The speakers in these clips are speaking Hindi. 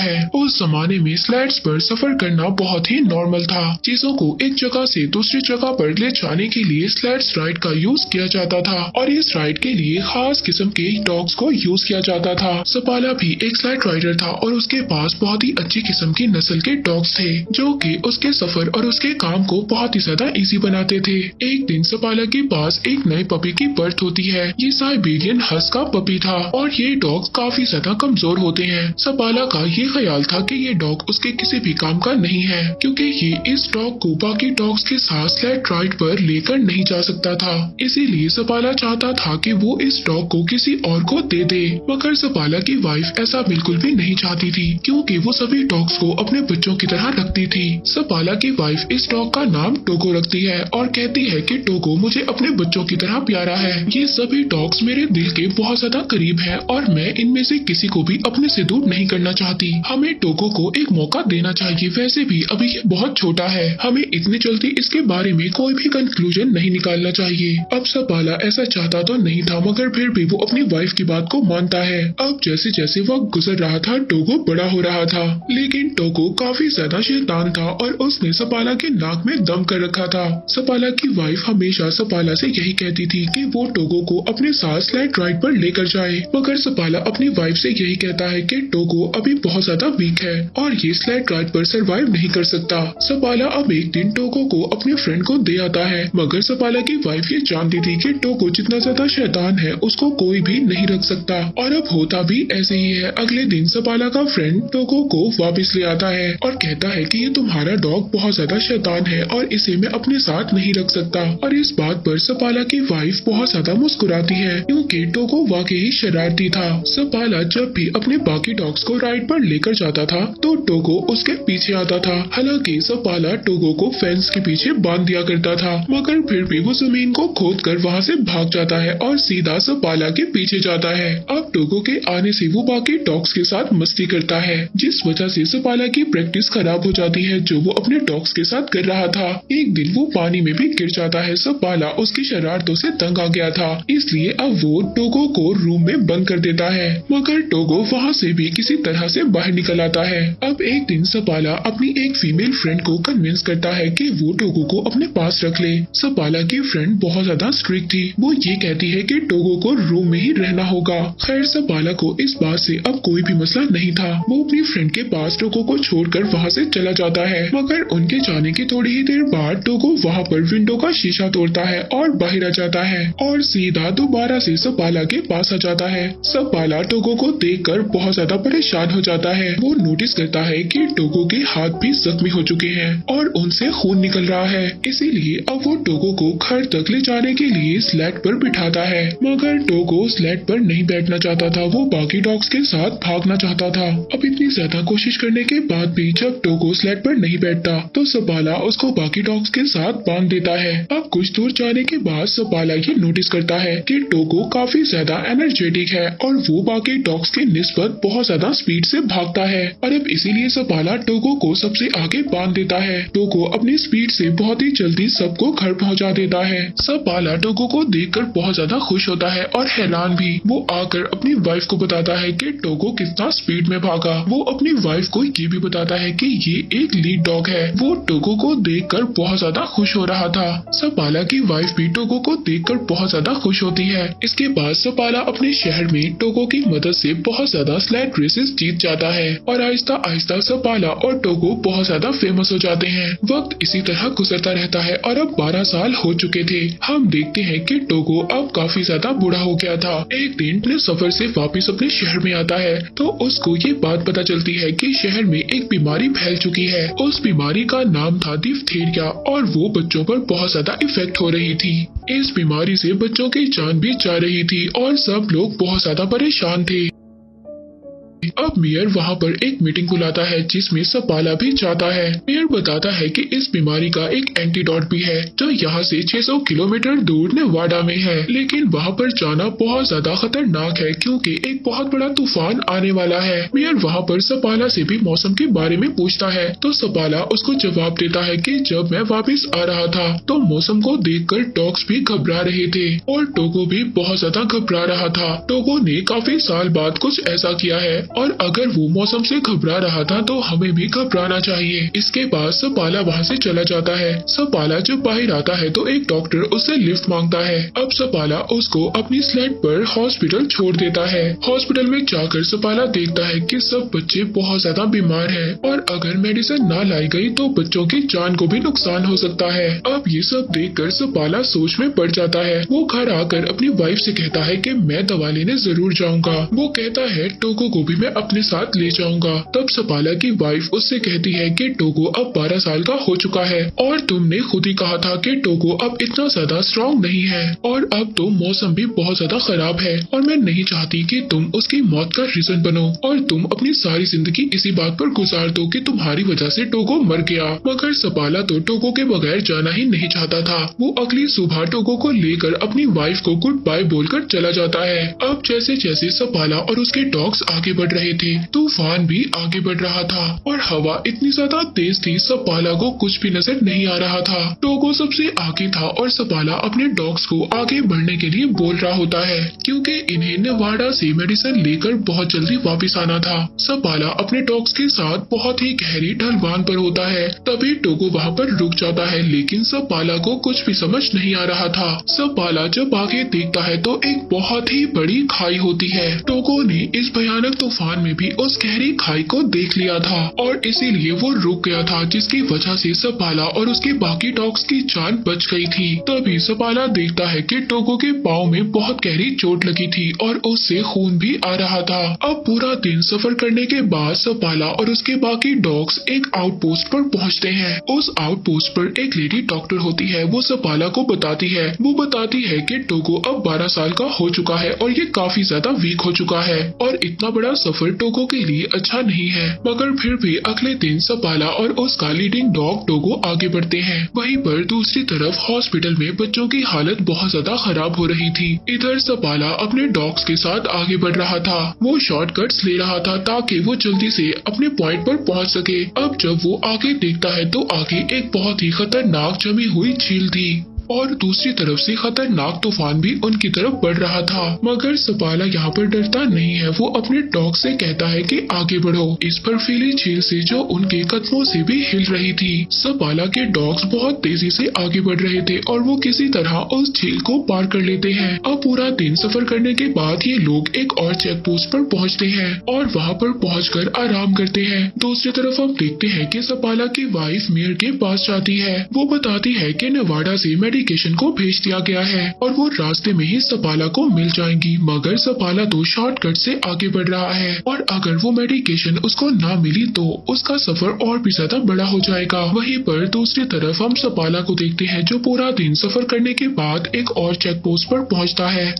है। उस जमाने में स्लेड्स पर सफर करना बहुत ही नॉर्मल था। चीजों को एक जगह से दूसरी जगह पर ले जाने के लिए स्लेड्स राइड का यूज किया जाता था और इस राइड के लिए खास किस्म के डॉग्स को यूज किया जाता था। सपाला भी एक स्लेड राइडर था और उसके पास बहुत ही अच्छी किस्म की नस्ल के डॉग्स थे जो कि उसके सफर और उसके काम को बहुत ही ज्यादा इजी बनाते थे। एक दिन सपाला के पास एक नए पपी की बर्थ होती है। ये साइबेरियन हस्क का पपी था और ये डॉग काफी ज्यादा कमजोर होते हैं। सपाला का ये ख्याल था कि ये डॉग उसके किसी भी काम का नहीं है क्योंकि ये इस डॉग को बाकी डॉग्स के साथ स्लेड राइड पर लेकर नहीं जा सकता था। इसीलिए सपाला चाहता था कि वो इस डॉग को किसी और को दे दे, मगर सपाला की वाइफ ऐसा बिल्कुल भी नहीं चाहती थी क्योंकि वो सभी डॉग्स को अपने बच्चों की तरह रखती थी। सपाला की वाइफ इस डॉग का नाम टोगो रखती है और कहती है कि टोगो मुझे अपने बच्चों की तरह प्यारा है। ये सभी डॉग्स मेरे दिल के बहुत ज्यादा करीब है और मैं इनमें से किसी को भी अपने से दूर नहीं करना चाहती। हमें टोगो को एक मौका देना चाहिए। वैसे भी अभी ये बहुत छोटा है, हमें इतनी जल्दी इसके बारे में कोई भी कंक्लूजन नहीं निकालना चाहिए। अब सपाला ऐसा चाहता तो नहीं था मगर फिर भी वो अपनी वाइफ की बात को मानता है। अब जैसे जैसे वक्त गुजर रहा था टोगो बड़ा हो रहा था, लेकिन टोगो काफी ज्यादा शैतान था और उसने सपाला के नाक में दम कर रखा था। सपाला की वाइफ हमेशा सपाला से यही कहती थी कि वो टोगो को अपने साथ स्लाइड राइड पर लेकर जाए, मगर सपाला अपनी वाइफ से यही कहता है कि टोगो अभी बहुत ज्यादा वीक है और ये स्लाइड राइड पर सरवाइव नहीं कर सकता। सपाला अब एक दिन टोगो को अपने फ्रेंड को दे आता है, मगर सपाला की वाइफ ये जानती थी कि टोगो जितना ज्यादा शैतान है उसको कोई भी नहीं रख सकता और अब होता भी ऐसे ही है। अगले दिन सपाला का फ्रेंड टोगो को वापस ले आता है और कहता है कि ये तुम्हारा डॉग बहुत ज्यादा शैतान है और इसे मैं अपने साथ नहीं रख सकता। और इस बात पर सपाला की वाइफ बहुत ज्यादा मुस्कुराती है क्योंकि टोगो वाकई शरारती था। सपाला जब भी अपने बाकी डॉग्स को राइड पर लेकर जाता था तो टोगो उसके पीछे आता था। हालांकि सपाला टोगो को फेंस के पीछे बांध दिया करता था, मगर फिर भी वो जमीन को खोदकर वहाँ से भाग जाता है और सीधा सपाला के पीछे जाता है। अब टोगो के आने से वो बाकी डॉग्स के साथ मस्ती करता है, जिस वजह से सपाला की प्रैक्टिस खराब हो जाती है जो वो अपने डॉग्स के साथ कर रहा था। एक दिन वो पानी में भी गिर जाता है। सपाला उसकी शरारतों से तंग आ गया था, इसलिए अब वो टोगो को रूम में बंद कर देता है, मगर टोगो वहाँ से भी किसी तरह से बाहर निकल आता है। अब एक दिन सपाला अपनी एक फीमेल फ्रेंड को कन्विंस करता है कि वो टोगो को अपने पास रख ले। सपाला की फ्रेंड बहुत ज्यादा स्ट्रिक्ट थी, वो ये कहती है कि टोगो को रूम में ही रहना होगा। खैर सपाला को इस बात से अब कोई भी मसला नहीं था। वो अपनी फ्रेंड के पास टोगो को छोड़कर वहाँ से चला जाता है, मगर उनके जाने के थोड़ी ही देर बाद टोगो वहाँ पर विंडो का शीशा तोड़ता है और बाहर आ जाता है और सीधा दोबारा से सपाला के पास आ जाता है। सपाला टोगो को देखकर बहुत ज्यादा परेशान हो जाता है। वो नोटिस करता है कि टोगो के हाथ भी जख्मी हो चुके हैं और उनसे खून निकल रहा है, इसीलिए अब वो टोगो को घर तक ले जाने के लिए स्लेड पर बिठाता है, मगर टोगो स्लेड पर नहीं बैठना चाहता था। वो बाकी डॉग्स के साथ भागना चाहता था। अब इतनी ज्यादा कोशिश करने के बाद भी जब टोगो स्लेड पर नहीं बैठता तो सपाला उसको बाकी डॉग्स के साथ बांध देता है। अब कुछ दूर जाने के बाद सपाला ये नोटिस करता है कि टोगो काफी ज्यादा एनर्जेटिक है और वो बाकी डॉग्स के निस्बत बहुत ज्यादा स्पीड से भागता है और अब इसीलिए सपाला टोगो को सबसे आगे बांध देता है। टोगो अपनी स्पीड से बहुत ही जल्दी सबको घर पहुंचा देता है। सपाला टोगो को देखकर बहुत ज्यादा खुश होता है और हैरान भी। वो आकर अपनी वाइफ को बताता है कि टोगो कितना स्पीड में भागा। वो अपनी वाइफ को ये भी बताता है कि ये एक लीड डॉग है। वो टोगो को देखकर बहुत ज्यादा खुश हो रहा था। सपाला की वाइफ भी टोगो को देखकर बहुत ज्यादा खुश होती है। इसके बाद सपाला अपने शहर में टोगो की मदद से बहुत ज्यादा स्लेड रेसेस जीत जाता है और आहिस्ता आहिस्ता सपाला और टोगो बहुत ज्यादा फेमस हो जाते हैं। वक्त इसी तरह गुजरता रहता है और अब 12 साल हो चुके थे। हम देखते हैं कि टोगो अब काफी ज्यादा बूढ़ा हो गया था। एक दिन अपने सफर से वापस अपने शहर में आता है तो उसको ये बात पता चलती है कि शहर में एक बीमारी फैल चुकी है। उस बीमारी का नाम था डिप्थीरिया और वो बच्चों पर बहुत ज्यादा इफेक्ट हो रही थी। इस बीमारी से बच्चों की जान भी जा रही थी और सब लोग बहुत ज्यादा परेशान थे। अब मेयर वहाँ पर एक मीटिंग बुलाता है जिसमें सपाला भी जाता है। मेयर बताता है कि इस बीमारी का एक एंटीडोट भी है जो यहाँ से 600 किलोमीटर दूर नेवाडा में है, लेकिन वहाँ पर जाना बहुत ज्यादा खतरनाक है क्योंकि एक बहुत बड़ा तूफान आने वाला है। मेयर वहाँ पर सपाला से भी मौसम के बारे में पूछता है तो सपाला उसको जवाब देता है कि जब मैं वापस आ रहा था तो मौसम को देखकर डॉग्स भी घबरा रहे थे और टोगो भी बहुत ज्यादा घबरा रहा था। टोगो ने काफी साल बाद कुछ ऐसा किया है और अगर वो मौसम से घबरा रहा था तो हमें भी घबराना चाहिए। इसके बाद सपाला वहाँ से चला जाता है। सपाला जब बाहर आता है तो एक डॉक्टर उससे लिफ्ट मांगता है। अब सपाला उसको अपनी स्लेड पर हॉस्पिटल छोड़ देता है। हॉस्पिटल में जाकर सपाला देखता है कि सब बच्चे बहुत ज्यादा बीमार हैं और अगर मेडिसिन ना लाई गई तो बच्चों की जान को भी नुकसान हो सकता है। अब ये सब देखकर सपाला सोच में पड़ जाता है। वो घर आकर अपनी वाइफ से कहता है कि मैं दवा लेने जरूर जाऊंगा। वो कहता है टोको को भी मैं अपने साथ ले जाऊंगा। तब सपाला की वाइफ उससे कहती है कि टोको अब 12 साल का हो चुका है और तुमने खुद ही कहा था कि टोको अब इतना ज्यादा स्ट्रॉन्ग नहीं है और अब तो मौसम भी बहुत ज्यादा खराब है और मैं नहीं चाहती कि तुम उसकी मौत का रीजन बनो और तुम अपनी सारी जिंदगी इसी बात पर गुजार दो कि तुम्हारी वजह से टोको मर गया। मगर सपाला तो टोको के बगैर जाना ही नहीं चाहता था। वो अगली सुबह टोको को लेकर अपनी वाइफ को गुड बाय बोलकर चला जाता है। अब जैसे जैसे सपाला और उसके डॉग्स आगे बढ़ रहे थे तूफान भी आगे बढ़ रहा था और हवा इतनी ज्यादा तेज थी सपाला को कुछ भी नजर नहीं आ रहा था। टोको सबसे आगे था और सपाला अपने डॉग्स को आगे बढ़ने के लिए बोल रहा होता है क्योंकि इन्हें नेवाडा से मेडिसिन लेकर बहुत जल्दी वापस आना था। सपाला अपने डॉग्स के साथ बहुत ही गहरी ढलवान पर होता है। तभी टोको वहाँ पर रुक जाता है लेकिन सपाला को कुछ भी समझ नहीं आ रहा था। सपाला जब आगे देखता है तो एक बहुत ही बड़ी खाई होती है। टोको ने इस भयानक तूफान में भी उस गहरी खाई को देख लिया था और इसीलिए वो रुक गया था जिसकी वजह से सपाला और उसके बाकी डॉग्स की जान बच गई थी। तभी सपाला देखता है कि टोको के पाँव में बहुत गहरी चोट लगी थी और उससे खून भी आ रहा था। अब पूरा दिन सफर करने के बाद सपाला और उसके बाकी डॉग्स एक आउटपोस्ट पर पहुंचते हैं। उस आउटपोस्ट पर एक लेडी डॉक्टर होती है। वो सपाला को बताती है कि टोको अब 12 साल का हो चुका है और ये काफी ज्यादा वीक हो चुका है और इतना बड़ा सफर टोको के लिए अच्छा नहीं है। मगर फिर भी अगले दिन सपाला और उसका लीडिंग डॉग टोको आगे बढ़ते हैं। वहीं पर दूसरी तरफ हॉस्पिटल में बच्चों की हालत बहुत ज्यादा खराब हो रही थी। इधर सपाला अपने डॉग्स के साथ आगे बढ़ रहा था। वो शॉर्टकट्स ले रहा था ताकि वो जल्दी से अपने पॉइंट पर पहुंच सके। अब जब वो आगे देखता है तो आगे एक बहुत ही खतरनाक जमी हुई झील थी और दूसरी तरफ से खतरनाक तूफान भी उनकी तरफ बढ़ रहा था। मगर सपाला यहाँ पर डरता नहीं है। वो अपने डॉग से कहता है कि आगे बढ़ो इस बर्फीली झील से जो उनके कदमों से भी हिल रही थी। सपाला के डॉग्स बहुत तेजी से आगे बढ़ रहे थे और वो किसी तरह उस झील को पार कर लेते हैं। अब पूरा दिन सफर करने के बाद ये लोग एक और चेक पोस्ट पर पहुँचते हैं और वहाँ पर पहुँचकर आराम करते हैं। दूसरी तरफ हम देखते हैं कि सपाला की वाइफ मेयर के पास जाती है। वो बताती है कि नेवाडा से मेडिकेशन को भेज दिया गया है और वो रास्ते में ही सपाला को मिल जाएंगी। मगर सपाला तो शॉर्टकट से आगे बढ़ रहा है और अगर वो मेडिकेशन उसको ना मिली तो उसका सफर और भी ज्यादा बड़ा हो जाएगा। वहीं पर दूसरी तरफ हम सपाला को देखते हैं जो पूरा दिन सफर करने के बाद एक और चेक पोस्ट पर पहुंचता है।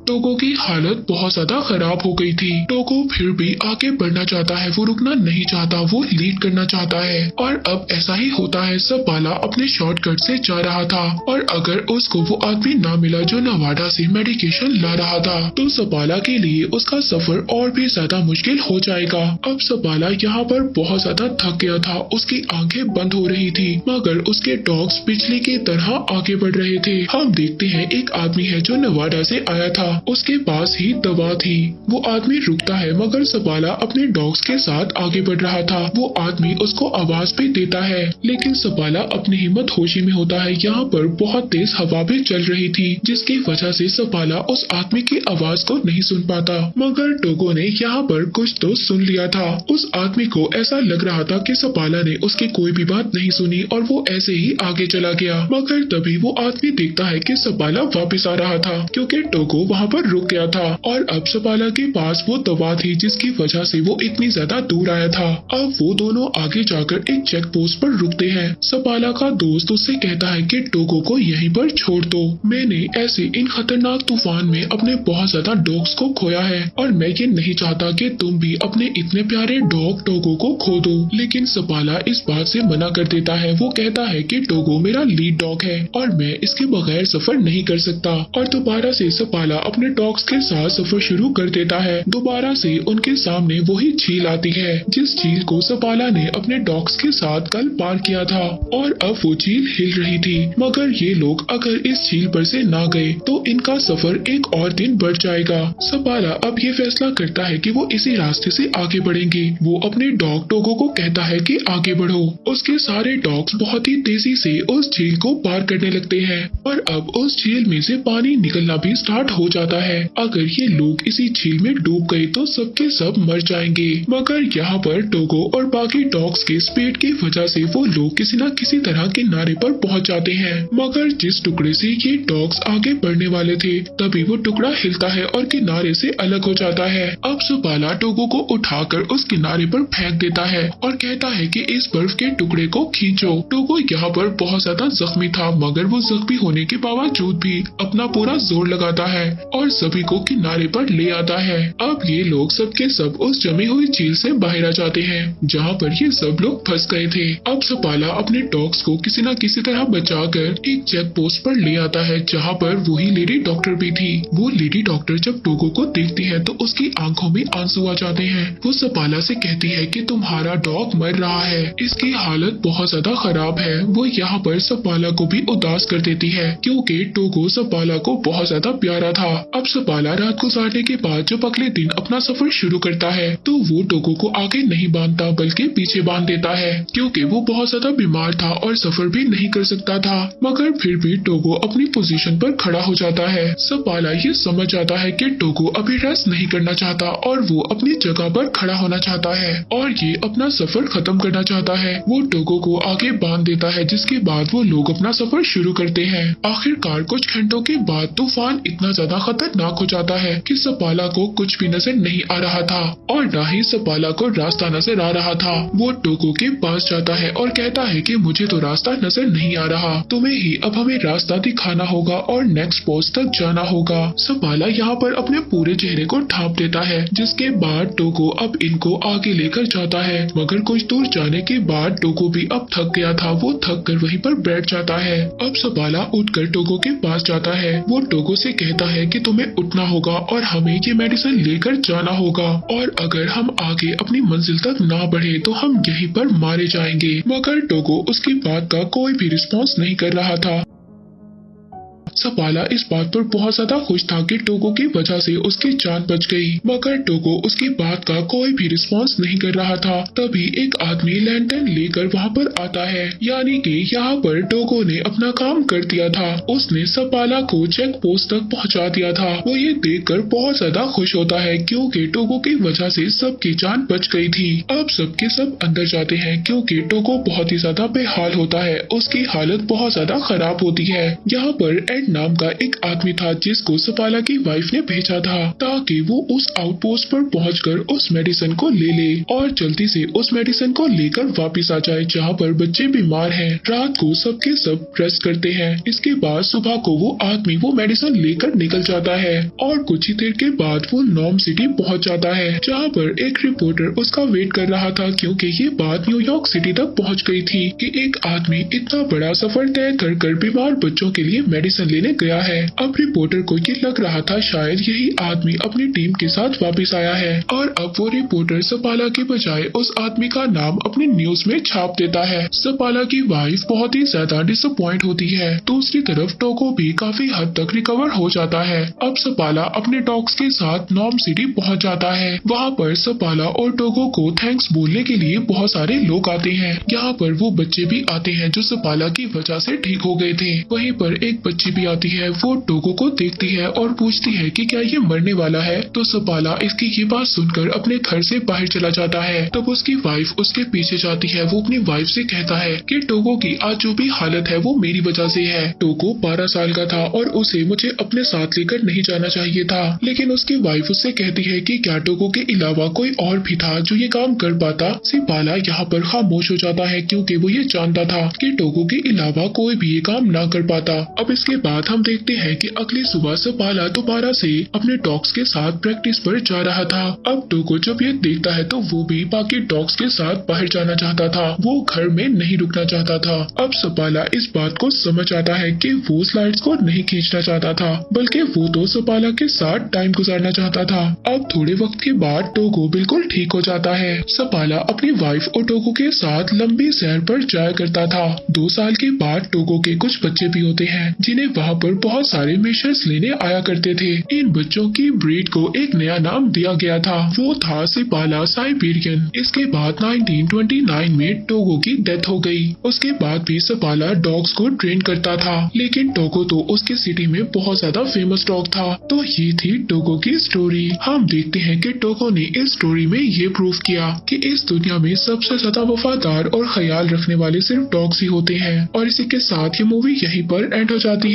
टोको की हालत बहुत ज्यादा खराब हो गई थी। टोको फिर भी आगे बढ़ना चाहता है। वो रुकना नहीं चाहता। वो लीड करना चाहता है और अब ऐसा ही होता है। सपाला अपने शॉर्टकट से जा रहा था और अगर उसको वो आदमी ना मिला जो नेवाडा से मेडिकेशन ला रहा था तो सपाला के लिए उसका सफर और भी ज्यादा मुश्किल हो जाएगा। अब सपाला यहाँ पर बहुत ज्यादा थक गया था। उसकी आंखें बंद हो रही थी मगर उसके डॉग्स बिजली की तरह आगे बढ़ रहे थे। हम देखते हैं एक आदमी है जो नेवाडा से आया था। उसके पास ही दवा थी। वो आदमी रुकता है मगर सपाला अपने डॉग्स के साथ आगे बढ़ रहा था। वो आदमी उसको आवाज भी देता है लेकिन सपाला अपनी हिम्मत होशी में होता है। यहाँ पर बहुत तेज हवा भी चल रही थी जिसकी वजह से सपाला उस आदमी की आवाज को नहीं सुन पाता। मगर टोको ने यहाँ पर कुछ तो सुन लिया था। उस आदमी को ऐसा लग रहा था कि सपाला ने उसकी कोई भी बात नहीं सुनी और वो ऐसे ही आगे चला गया। मगर तभी वो आदमी देखता है कि सपाला वापस आ रहा था क्योंकि टोको वहाँ पर रुक गया था और अब सपाला के पास वो दवा थी जिसकी वजह से वो इतनी ज्यादा दूर आया था। अब वो दोनों आगे जाकर एक चेक पोस्ट पर रुकते हैं। सपाला का दोस्त उससे कहता है कि टोको को यहीं पर छोड़ दो। मैंने ऐसे इन खतरनाक तूफान में अपने बहुत ज्यादा डॉग्स को खोया है और मैं ये नहीं चाहता कि तुम भी अपने इतने प्यारे डॉग टोको को खो दो। लेकिन सपाला इस बात से मना कर देता है। वो कहता है कि टोको मेरा लीड डॉग है और मैं इसके बगैर सफर नहीं कर सकता। और दोबारा से सपाला अपने डॉग्स के साथ सफर शुरू कर देता है। दोबारा से उनके सामने वही झील आती है जिस झील को सपाला ने अपने डॉग्स के साथ कल पार किया था और अब वो झील हिल रही थी। मगर ये लोग अगर इस झील पर से ना गए तो इनका सफर एक और दिन बढ़ जाएगा। सपाला अब ये फैसला करता है कि वो इसी रास्ते से आगे बढ़ेंगे। वो अपने डॉग टोगो को कहता है कि आगे बढ़ो। उसके सारे डॉग्स बहुत ही तेजी से उस झील को पार करने लगते हैं और अब उस झील में से पानी निकलना भी स्टार्ट हो जाता है। अगर ये लोग इसी झील में डूब गए तो सबके सब मर जाएंगे। मगर यहाँ पर टोगो और बाकी डॉग्स के स्पीड की वजह से वो लोग किसी न किसी तरह किनारे पर पहुँच जाते हैं। मगर जिस टुकड़े से ये डॉग्स आगे बढ़ने वाले थे तभी वो टुकड़ा हिलता है और किनारे से अलग हो जाता है। अब सपाला टोगो को उठाकर उस किनारे पर फेंक देता है और कहता है कि इस बर्फ के टुकड़े को खींचो। टोगो यहाँ पर बहुत ज्यादा जख्मी था मगर वो जख्मी होने के बावजूद भी अपना पूरा जोर लगाता है और सभी को किनारे पर ले आता है। अब ये लोग सबके सब उस जमी हुई झील से बाहर आ जाते हैं जहाँ पर ये सब लोग फंस गए थे। अब सपाला अपने डॉग्स को किसी न किसी तरह बचाकर एक चेक पोस्ट पर ले आता है जहाँ पर वही लेडी डॉक्टर भी थी। वो लेडी डॉक्टर जब टोगो को देखती है तो उसकी आंखों में आंसू आ जाते हैं। वो सपाला से कहती है कि तुम्हारा डॉग मर रहा है, इसकी हालत बहुत ज्यादा खराब है। वो यहाँ पर सपाला को भी उदास कर देती है क्योंकि टोगो सपाला को बहुत ज्यादा प्यारा था। अब सपाला रात गुजारने के बाद जब अगले दिन अपना सफर शुरू करता है तो वो टोगो को आगे नहीं बांधता बल्कि पीछे बांध देता है क्योंकि वो बहुत ज्यादा बीमार था और सफर भी नहीं कर सकता था। मगर फिर भी टोगो अपनी पोजीशन पर खड़ा हो जाता है। सपाला ये समझ जाता है कि टोगो अभी रेस्ट नहीं करना चाहता और वो अपनी जगह पर खड़ा होना चाहता है और ये अपना सफर खत्म करना चाहता है। वो टोगो को आगे बांध देता है जिसके बाद वो लोग अपना सफर शुरू करते हैं। आखिरकार कुछ घंटों के बाद तूफान इतना ज्यादा खतरनाक हो जाता है कि सपाला को कुछ भी नजर नहीं आ रहा था और न ही सपाला को रास्ता नजर आ रहा था। वो टोगो के पास जाता है और कहता है कि मुझे तो रास्ता नजर नहीं आ रहा, तुम्हें ही अब हमें रास्ता दिखाना होगा और नेक्स्ट पोस्ट तक जाना होगा। सपाला यहाँ पर अपने पूरे चेहरे को ढांप देता है जिसके बाद टोगो अब इनको आगे लेकर जाता है। मगर कुछ दूर जाने के बाद टोगो भी अब थक गया था। वो थक कर वहीं पर बैठ जाता है। अब सपाला उठकर टोगो के पास जाता है। वो टोगो से कहता है कि तुम्हें उठना होगा और हमें ये मेडिसिन लेकर जाना होगा और अगर हम आगे अपनी मंजिल तक ना बढ़े तो हम यहीं पर मारे जाएंगे। मगर टोगो उसकी बात का कोई भी रिस्पॉन्स नहीं कर रहा था। सपाला इस बात पर बहुत ज्यादा खुश था कि टोगो की वजह से उसकी जान बच गई। मगर टोगो उसकी बात का कोई भी रिस्पॉन्स नहीं कर रहा था। तभी एक आदमी लैंटर्न लेकर वहाँ पर आता है, यानी कि यहाँ पर टोगो ने अपना काम कर दिया था। उसने सपाला को चेक पोस्ट तक पहुँचा दिया था। वो ये देखकर बहुत ज्यादा खुश होता है क्योंकि टोगो की वजह से सबकी जान बच गई थी। अब सबके सब अंदर जाते हैं क्योंकि टोगो बहुत ही ज्यादा बेहाल होता है, उसकी हालत बहुत ज्यादा खराब होती है। यहाँ पर नाम का एक आदमी था जिसको सपाला की वाइफ ने भेजा था ताकि वो उस आउटपोस्ट पर पहुंचकर उस मेडिसिन को ले ले और जल्दी से उस मेडिसिन को लेकर वापस आ जाए जहां पर बच्चे बीमार हैं। रात को सबके सब रेस्ट करते हैं। इसके बाद सुबह को वो आदमी वो मेडिसिन लेकर निकल जाता है और कुछ ही देर के बाद वो नॉर्म सिटी पहुंच जाता है जहाँ पर एक रिपोर्टर उसका वेट कर रहा था क्योंकि ये बात न्यूयॉर्क सिटी तक पहुंच गई थी कि एक आदमी इतना बड़ा सफर तय कर बीमार बच्चों के लिए मेडिसिन लेने गया है। अब रिपोर्टर को ये लग रहा था शायद यही आदमी अपनी टीम के साथ वापस आया है और अब वो रिपोर्टर सपाला के बजाय उस आदमी का नाम अपनी न्यूज में छाप देता है। सपाला की वाइफ बहुत ही ज्यादा डिसअपॉइंट होती है। दूसरी तरफ टोगो भी काफी हद तक रिकवर हो जाता है। अब सपाला अपने डॉग्स के साथ नॉर्म सिटी पहुंच जाता है। वहाँ पर सपाला और टोगो को थैंक्स बोलने के लिए बहुत सारे लोग आते हैं। यहाँ पर वो बच्चे भी आते हैं जो सपाला की वजह से ठीक हो गए थे। वहीं पर एक बच्ची भी आती है। वो टोगो को देखती है और पूछती है कि क्या ये मरने वाला है। तो सपाला इसकी ये बात सुनकर अपने घर से बाहर चला जाता है। तब उसकी वाइफ उसके पीछे जाती है। वो अपनी वाइफ से कहता है कि टोगो की आज जो भी हालत है वो मेरी वजह से है। टोगो 12 साल का था और उसे मुझे अपने साथ लेकर नहीं जाना चाहिए था, लेकिन उसकी वाइफ उससे कहती है कि क्या टोगो के अलावा कोई और भी था जो ये काम कर पाता। सपाला यहाँ पर खामोश हो जाता है क्योंकि वो ये जानता था कि टोगो के अलावा कोई भी ये काम ना कर पाता। अब इसके बाद बाद हम देखते हैं कि अगली सुबह सपाला दोबारा से अपने डॉग्स के साथ प्रैक्टिस पर जा रहा था। अब टोको जब ये देखता है तो वो भी बाकी डॉग्स के साथ बाहर जाना चाहता था, वो घर में नहीं रुकना चाहता था। अब सपाला इस बात को समझ आता है कि वो स्लाइड्स को नहीं खींचना चाहता था, बल्कि वो तो सपाला के साथ टाइम गुजारना चाहता था। अब थोड़े वक्त के बाद टोको बिल्कुल ठीक हो जाता है। सपाला अपनी वाइफ और टोको के साथ लंबी सैर पर जाया करता था। 2 साल के बाद टोको के कुछ बच्चे भी होते हैं जिन्हें वहाँ पर बहुत सारे मेजर्स लेने आया करते थे। इन बच्चों की ब्रीड को एक नया नाम दिया गया था, वो था सिपाला साइबेरियन। इसके बाद 1929 में टोको की डेथ हो गई। उसके बाद भी सपाला डॉग्स को ट्रेन करता था, लेकिन टोको तो उसके सिटी में बहुत ज्यादा फेमस डॉग था। तो ये थी टोको की स्टोरी। हम देखते हैं कि टोको ने इस स्टोरी में ये प्रूव किया कि इस दुनिया में सबसे ज्यादा वफादार और ख्याल रखने वाले सिर्फ डॉग्स ही होते हैं। और इसी के साथ ये मूवी यहीं पर एंड हो जाती है।